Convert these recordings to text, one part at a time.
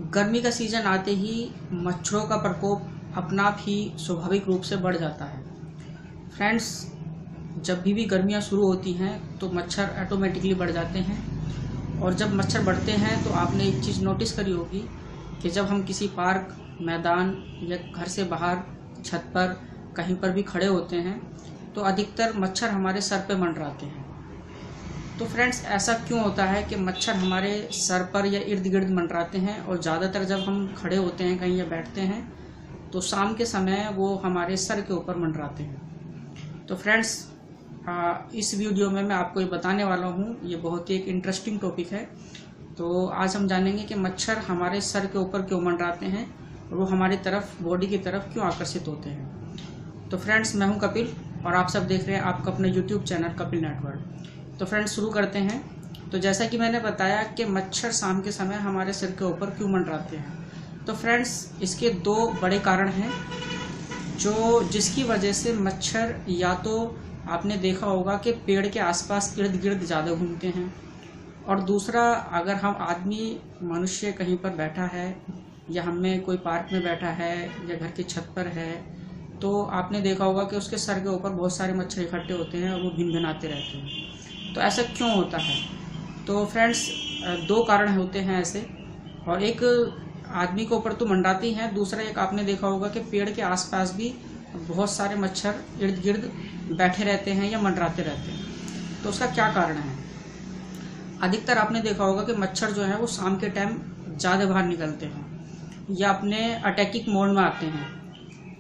गर्मी का सीज़न आते ही मच्छरों का प्रकोप अपना आप ही स्वाभाविक रूप से बढ़ जाता है। फ्रेंड्स, जब भी गर्मियाँ शुरू होती हैं तो मच्छर ऑटोमेटिकली बढ़ जाते हैं। और जब मच्छर बढ़ते हैं तो आपने एक चीज़ नोटिस करी होगी कि जब हम किसी पार्क, मैदान या घर से बाहर छत पर कहीं पर भी खड़े होते हैं तो अधिकतर मच्छर हमारे सर पे मंडराते हैं। तो फ्रेंड्स, ऐसा क्यों होता है कि मच्छर हमारे सर पर या इर्द गिर्द मंडराते हैं? और ज़्यादातर जब हम खड़े होते हैं कहीं या बैठते हैं तो शाम के समय वो हमारे सर के ऊपर मंडराते हैं। तो फ्रेंड्स, इस वीडियो में मैं आपको ये बताने वाला हूँ, ये बहुत ही एक इंटरेस्टिंग टॉपिक है। तो आज हम जानेंगे कि मच्छर हमारे सर के ऊपर क्यों मंडराते हैं और वो हमारी तरफ, बॉडी की तरफ क्यों आकर्षित होते हैं। तो फ्रेंड्स, मैं हूँ कपिल और आप सब देख रहे हैं आपका अपना यूट्यूब चैनल कपिल नेटवर्क। तो फ्रेंड्स, शुरू करते हैं। तो जैसा कि मैंने बताया कि मच्छर शाम के समय हमारे सिर के ऊपर क्यों मंडराते हैं, तो फ्रेंड्स इसके दो बड़े कारण हैं जिसकी वजह से मच्छर, या तो आपने देखा होगा कि पेड़ के आसपास इर्द गिर्द ज़्यादा घूमते हैं, और दूसरा, अगर हम आदमी, मनुष्य कहीं पर बैठा है या हमें कोई पार्क में बैठा है या घर की छत पर है तो आपने देखा होगा कि उसके सर के ऊपर बहुत सारे मच्छर इकट्ठे होते हैं और वो भिनभिनाते रहते हैं। तो ऐसा क्यों होता है? तो फ्रेंड्स, दो कारण होते हैं ऐसे, और एक आदमी के ऊपर तो मंडराती हैं, दूसरा एक आपने देखा होगा कि पेड़ के आसपास भी बहुत सारे मच्छर इर्द गिर्द बैठे रहते हैं या मंडराते रहते हैं। तो उसका क्या कारण है? अधिकतर आपने देखा होगा कि मच्छर जो है वो शाम के टाइम ज़्यादा बाहर निकलते हैं या अपने अटैकिंग मोड में आते हैं।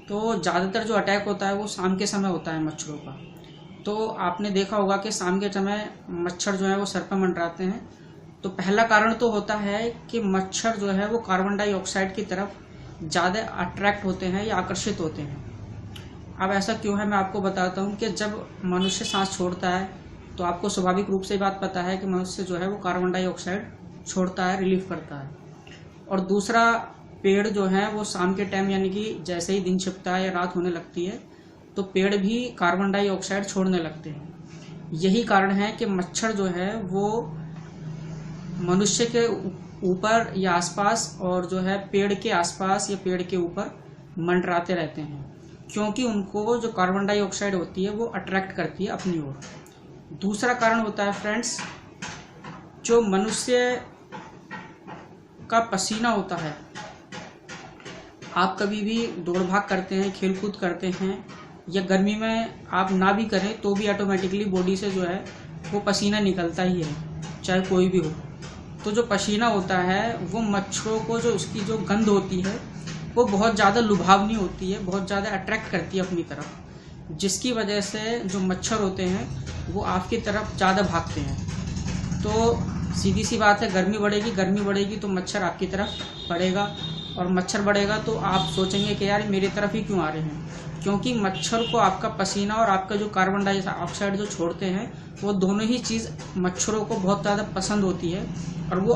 तो ज़्यादातर जो अटैक होता है वो शाम के समय होता है मच्छरों का। तो आपने देखा होगा कि शाम के समय मच्छर जो है वो सर पर मंडराते हैं। तो पहला कारण तो होता है कि मच्छर जो है वो कार्बन डाइऑक्साइड की तरफ ज़्यादा अट्रैक्ट होते हैं या आकर्षित होते हैं। अब ऐसा क्यों है, मैं आपको बताता हूँ कि जब मनुष्य सांस छोड़ता है तो आपको स्वाभाविक रूप से बात पता है कि मनुष्य जो है वो कार्बन डाइऑक्साइड छोड़ता है, रिलीफ करता है। और दूसरा, पेड़ जो है वो शाम के टाइम, यानी कि जैसे ही दिन छिपता है या रात होने लगती है तो पेड़ भी कार्बन डाइऑक्साइड छोड़ने लगते हैं। यही कारण है कि मच्छर जो है वो मनुष्य के ऊपर या आसपास, और जो है पेड़ के आसपास या पेड़ के ऊपर मंडराते रहते हैं, क्योंकि उनको जो कार्बन डाइऑक्साइड होती है वो अट्रैक्ट करती है अपनी ओर। दूसरा कारण होता है फ्रेंड्स, जो मनुष्य का पसीना होता है। आप कभी भी दौड़ भाग करते हैं, खेल कूद करते हैं, या गर्मी में आप ना भी करें तो भी ऑटोमेटिकली बॉडी से जो है वो पसीना निकलता ही है, चाहे कोई भी हो। तो जो पसीना होता है वो मच्छरों को, जो उसकी जो गंध होती है वो बहुत ज़्यादा लुभावनी होती है, बहुत ज़्यादा अट्रैक्ट करती है अपनी तरफ, जिसकी वजह से जो मच्छर होते हैं वो आपकी तरफ ज़्यादा भागते हैं। तो सीधी सी बात है, गर्मी बढ़ेगी तो मच्छर आपकी तरफ बढ़ेगा, और मच्छर बढ़ेगा तो आप सोचेंगे कि यार मेरी तरफ ही क्यों आ रहे हैं, क्योंकि मच्छर को आपका पसीना और आपका जो कार्बन डाइऑक्साइड जो छोड़ते हैं वो दोनों ही चीज़ मच्छरों को बहुत ज़्यादा पसंद होती है, और वो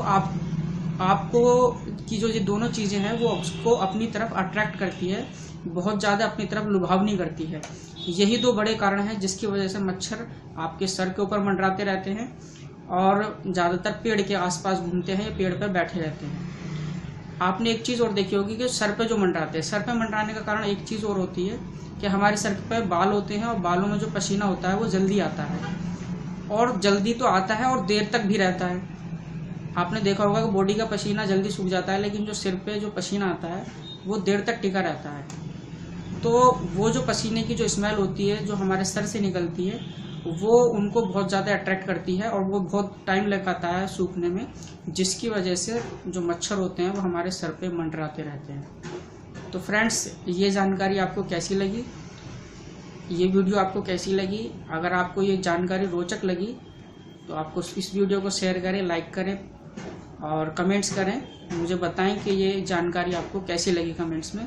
आपको की जो ये दोनों चीज़ें हैं वो उसको अपनी तरफ अट्रैक्ट करती है, बहुत ज़्यादा अपनी तरफ लुभावनी करती है। यही दो बड़े कारण हैं जिसकी वजह से मच्छर आपके सर के ऊपर मंडराते रहते हैं और ज़्यादातर पेड़ के आसपास घूमते हैं या पेड़ पर बैठे रहते हैं। आपने एक चीज़ और देखी होगी कि सर पे जो मंडराते हैं, सर पे मंडराने का कारण एक चीज़ और होती है कि हमारे सर पे बाल होते हैं, और बालों में जो पसीना होता है वो जल्दी आता है, और जल्दी तो आता है और देर तक भी रहता है। आपने देखा होगा कि बॉडी का पसीना जल्दी सूख जाता है, लेकिन जो सिर पे जो पसीना आता है वो देर तक टिका रहता है। तो वो जो पसीने की जो स्मेल होती है जो हमारे सर से निकलती है वो उनको बहुत ज़्यादा अट्रैक्ट करती है, और वो बहुत टाइम लगाता है सूखने में, जिसकी वजह से जो मच्छर होते हैं वो हमारे सर पे मंडराते रहते हैं। तो फ्रेंड्स, ये जानकारी आपको कैसी लगी, ये वीडियो आपको कैसी लगी? अगर आपको ये जानकारी रोचक लगी तो आपको इस वीडियो को शेयर करें, लाइक करें और कमेंट्स करें, मुझे बताएं कि ये जानकारी आपको कैसी लगी कमेंट्स में।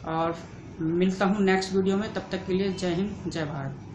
और मिलता हूँ नेक्स्ट वीडियो में, तब तक के लिए जय हिंद, जय भारत।